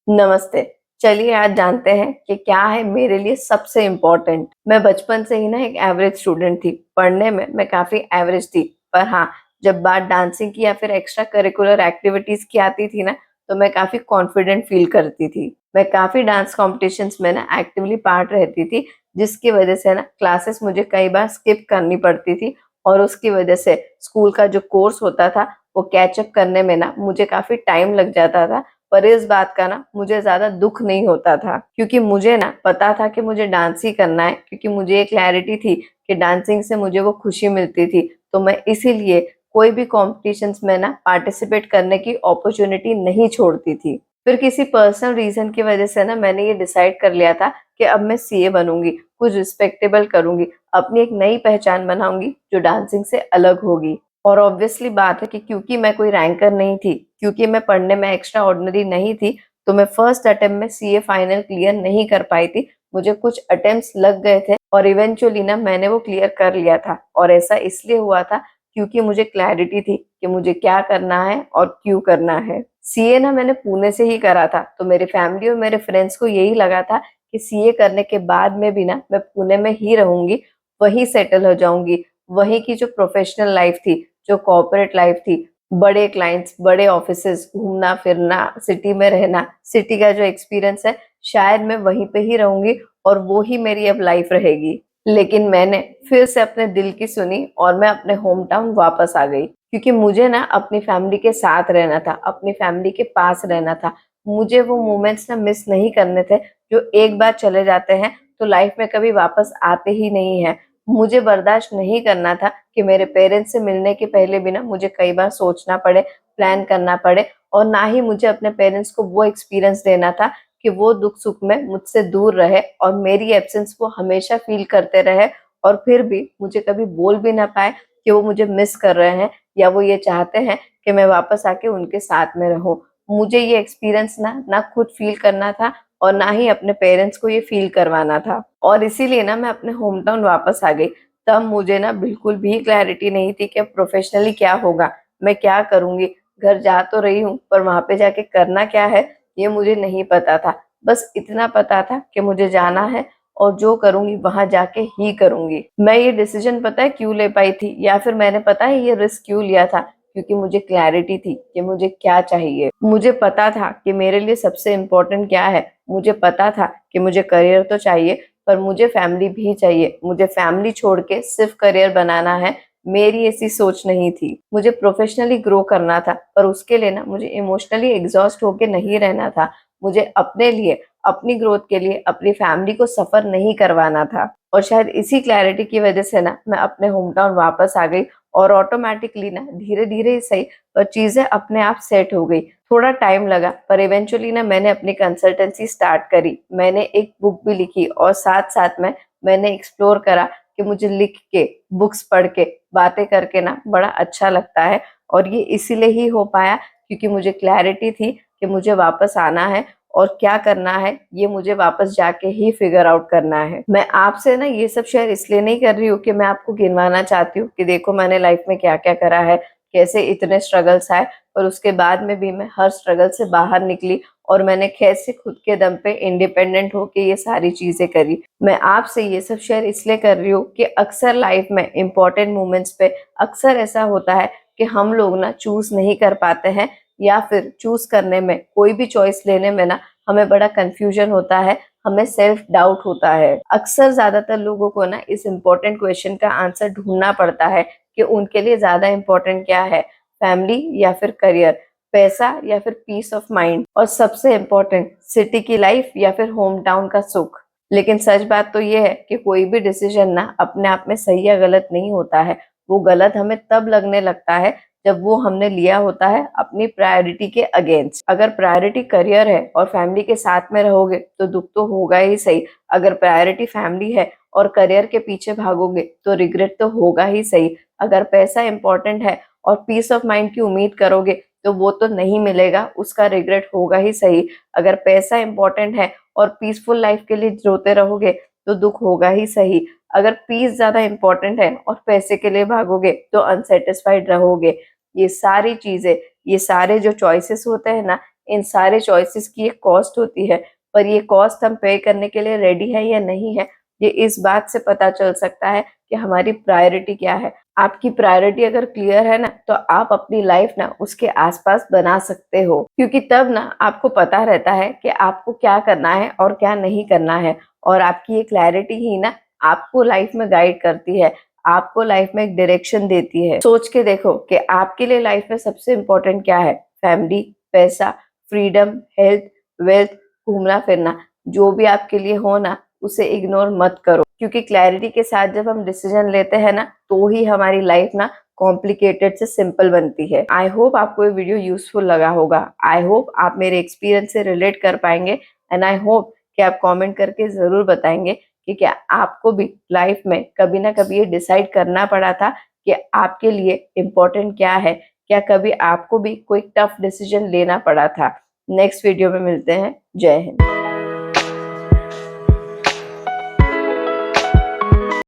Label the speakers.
Speaker 1: नमस्ते। चलिए आज जानते हैं कि क्या है मेरे लिए सबसे इम्पोर्टेंट। मैं बचपन से ही ना एक एवरेज स्टूडेंट थी। पढ़ने में मैं काफ़ी एवरेज थी। पर हाँ, जब बात डांसिंग की या फिर एक्स्ट्रा करिकुलर एक्टिविटीज़ की आती थी ना, तो मैं काफ़ी कॉन्फिडेंट फ़ील करती थी। मैं काफ़ी डांस कॉम्पिटिशन्स में ना एक्टिवली पार्ट रहती थी, जिसकी वज़ह से ना क्लासेस मुझे कई बार स्किप करनी पड़ती थी और उसकी वज़ह से स्कूल का जो कोर्स होता था, वो कैच अप करने में ना मुझे काफ़ी टाइम लग जाता था। पर इस बात का ना मुझे ज़्यादा दुःख नहीं होता था, क्योंकि मुझे ना पता था कि मुझे डांस ही करना है, क्योंकि मुझे ये क्लैरिटी थी कि डांसिंग से मुझे वो खुशी मिलती थी। तो मैं इसीलिए कोई भी कॉम्पिटिशन्स में ना पार्टिसिपेट करने की अपॉर्च्युनिटी नहीं छोड़ती थी। फिर किसी पर्सनल रीज़न की वज़ह से ना मैंने ये डिसाइड कर लिया था कि अब मैं सीए बनूँगी, कुछ रिस्पेक्टेबल करूँगी, अपनी एक नई पहचान बनाऊँगी जो डांसिंग से अलग होगी। और ऑब्वियसली बात है कि क्योंकि मैं कोई रैंकर नहीं थी, क्योंकि मैं पढ़ने में एक्स्ट्रा ऑर्डिनरी नहीं थी, तो मैं फर्स्ट अटेम्प्ट में सीए फाइनल क्लियर नहीं कर पाई थी। मुझे कुछ अटेम्प्ट्स लग गए थे और इवेंचुअली ना मैंने वो क्लियर कर लिया था। और ऐसा इसलिए हुआ था क्योंकि मुझे क्लैरिटी थी कि मुझे क्या करना है और क्यों करना है। सीए ना मैंने पुणे से ही करा था, तो मेरी फैमिली और मेरे फ्रेंड्स को यही लगा था कि सीए करने के बाद में भी ना मैं पुणे में ही रहूँगी, वहीं सेटल हो जाऊँगी। वहीं की जो प्रोफेशनल लाइफ थी, जो कॉर्पोरेट लाइफ थी, बड़े क्लाइंट्स, बड़े ऑफिसेज़, घूमना-फिरना, सिटी में रहना, सिटी का जो एक्सपीरियंस है, शायद मैं वहीं पे ही रहूँगी और वो ही मेरी अब लाइफ रहेगी। लेकिन मैंने फिर से अपने दिल की सुनी और मैं अपने होम टाउन वापस आ गई, क्योंकि मुझे ना अपनी फैमिली के साथ रहना था, अपनी फैमिली के पास रहना था। मुझे वो मोमेंट्स ना मिस नहीं करने थे, जो एक बार चले जाते हैं, तो लाइफ में कभी वापस आते ही नहीं हैं। मुझे बर्दाश्त नहीं करना था कि मेरे पेरेंट्स से मिलने के पहले भी ना मुझे कई बार सोचना पड़े, प्लान करना पड़े, और ना ही मुझे अपने पेरेंट्स को वो एक्सपीरियंस देना था कि वो दुख-सुख में मुझसे दूर रहे और मेरी एब्सेंस वो हमेशा फ़ील करते रहे और फिर भी मुझे कभी बोल भी ना पाएँ कि वो मुझे मिस कर रहे हैं या वो ये चाहते हैं कि मैं वापस आके उनके साथ में रहूँ। मुझे ये एक्सपीरियंस ना खुद फ़ील करना था और ना ही अपने पेरेंट्स को ये फ़ील करवाना था। और इसीलिए ना मैं अपने होम टाउन वापस आ गई। तब मुझे ना बिल्कुल भी क्लैरिटी नहीं थी कि अब प्रोफ़ेशनली क्या होगा, मैं क्या करूँगी? घर जा तो रही हूँ, पर वहाँ पे जाके करना क्या है, ये मुझे नहीं पता था। बस इतना पता था कि मुझे जाना है और जो करूँगी वहाँ जाके ही करूँगी। मैं ये डिसीज़न पता है क्यों ले पाई थी, या फिर मैंने पता है ये रिस्क क्यों लिया था? क्योंकि मुझे क्लैरिटी थी कि मुझे क्या चाहिए। मुझे पता था कि मेरे लिए सबसे इम्पोर्टेंट क्या है। मुझे पता था कि मुझे करियर तो चाहिए, पर मुझे फैमिली भी चाहिए। मुझे फैमिली छोड़ के सिर्फ़ करियर बनाना है, मेरी ऐसी सोच नहीं थी। मुझे प्रोफ़ेशनली ग्रो करना था, पर उसके लिए ना मुझे इमोशनली एग्ज़ॉस्ट होके नहीं रहना था। मुझे अपने लिए, अपनी ग्रोथ के लिए, अपनी फैमिली को सफ़र नहीं करवाना था। और शायद इसी क्लैरिटी की वज़ह से ना मैं अपने होम टाउन वापस आ गई और ऑटोमैटिकली ना धीरे-धीरे ही सही, पर चीज़ें अपने आप सेट हो गई। थोड़ा टाइम लगा, पर इवेंचुअली ना मैंने अपनी कंसल्टेंसी स्टार्ट करी। मैंने एक बुक भी लिखी और साथ-साथ में मैंने एक्सप्लोर करा कि मुझे लिख के, बुक्स पढ़ के, बातें करके ना बड़ा अच्छा लगता है, और ये इसीलिए ही हो पाया क्योंकि मुझे क्लैरिटी थी कि मुझे वापस आना है और क्या करना है, ये मुझे वापस जाके ही फिगर आउट करना है। मैं आपसे ना ये सब शेयर इसलिए नहीं कर रही हूँ कि मैं आपको गिनवाना चाहती हूँ कि देखो मैंने लाइफ में क्या-क्या करा है, कैसे इतने स्ट्रगल्स आए, और उसके बाद में भी मैं हर स्ट्रगल से बाहर निकली और मैंने कैसे खुद के दम पे इंडिपेंडेंट होके ये सारी चीज़ें करी। मैं आपसे ये सब शेयर इसलिए कर रही हूँ कि अक्सर लाइफ में इम्पोर्टेंट मोमेंट्स पे अक्सर ऐसा होता है कि हम लोग ना चूज़ नहीं कर पाते हैं, या फिर चूज़ करने में, कोई भी चॉइस लेने में ना हमें बड़ा कन्फ्यूजन होता है, हमें सेल्फ डाउट होता है। अक्सर ज़्यादातर लोगों को ना इस इम्पोर्टेंट क्वेश्चन का आंसर ढूँढना पड़ता है कि उनके लिए ज़्यादा इम्पोर्टेंट क्या है, फैमिली या फिर करियर, पैसा या फिर पीस ऑफ माइंड, और सबसे इम्पोर्टेंट सिटी की लाइफ या फिर होम टाउन का सुख। लेकिन सच बात तो ये है कि कोई भी डिसीजन ना अपने आप में सही या गलत नहीं होता है। वो गलत हमें तब लगने लगता है जब वो हमने लिया होता है अपनी प्रायोरिटी के अगेंस्ट। अगर प्रायोरिटी करियर है और फैमिली के साथ में रहोगे तो दुःख तो होगा ही सही। अगर प्रायोरिटी फैमिली है और करियर के पीछे भागोगे तो रिग्रेट तो होगा ही सही। अगर पैसा इम्पोर्टेंट है और पीस ऑफ माइंड की उम्मीद करोगे तो वो तो नहीं मिलेगा, उसका रिग्रेट होगा ही सही। अगर पैसा इम्पोर्टेंट है और पीसफुल लाइफ के लिए रोते रहोगे तो दुःख होगा ही सही। अगर पीस ज़्यादा इम्पोर्टेंट है और पैसे के लिए भागोगे तो अनसैटिस्फाइड रहोगे। ये सारी चीज़ें, ये सारे जो चॉइसेस होते हैं ना, इन सारे चॉइसेस की एक कॉस्ट होती है, पर ये कॉस्ट हम पे करने के लिए रेडी है या नहीं है, ये इस बात से पता चल सकता है कि हमारी प्रायोरिटी क्या है। आपकी प्रायोरिटी अगर क्लियर है ना, तो आप अपनी लाइफ ना उसके आसपास बना सकते हो, क्योंकि तब ना आपको पता रहता है कि आपको क्या करना है और क्या नहीं करना है। और आपकी ये क्लैरिटी ही ना आपको लाइफ में गाइड करती है, आपको लाइफ में एक डायरेक्शन देती है। सोच के देखो कि आपके लिए लाइफ में सबसे इम्पोर्टेंट क्या है। फैमिली, पैसा, फ्रीडम, हेल्थ, वेल्थ, घूमना फिरना, जो भी आपके लिए हो ना, उसे इग्नोर मत करो, क्योंकि क्लैरिटी के साथ जब हम डिसीजन लेते हैं ना, तो ही हमारी लाइफ ना कॉम्प्लिकेटेड से सिंपल बनती है। आई होप आपको ये वीडियो यूजफुल लगा होगा। आई होप आप मेरे एक्सपीरियंस से रिलेट कर पाएंगे, एंड आई होप कि आप कमेंट करके जरूर बताएंगे कि क्या आपको भी लाइफ में कभी ना कभी ये डिसाइड करना पड़ा था कि आपके लिए इम्पोर्टेंट क्या है। क्या कभी आपको भी कोई टफ डिसीजन लेना पड़ा था। नेक्स्ट वीडियो में मिलते हैं। जय हिंद।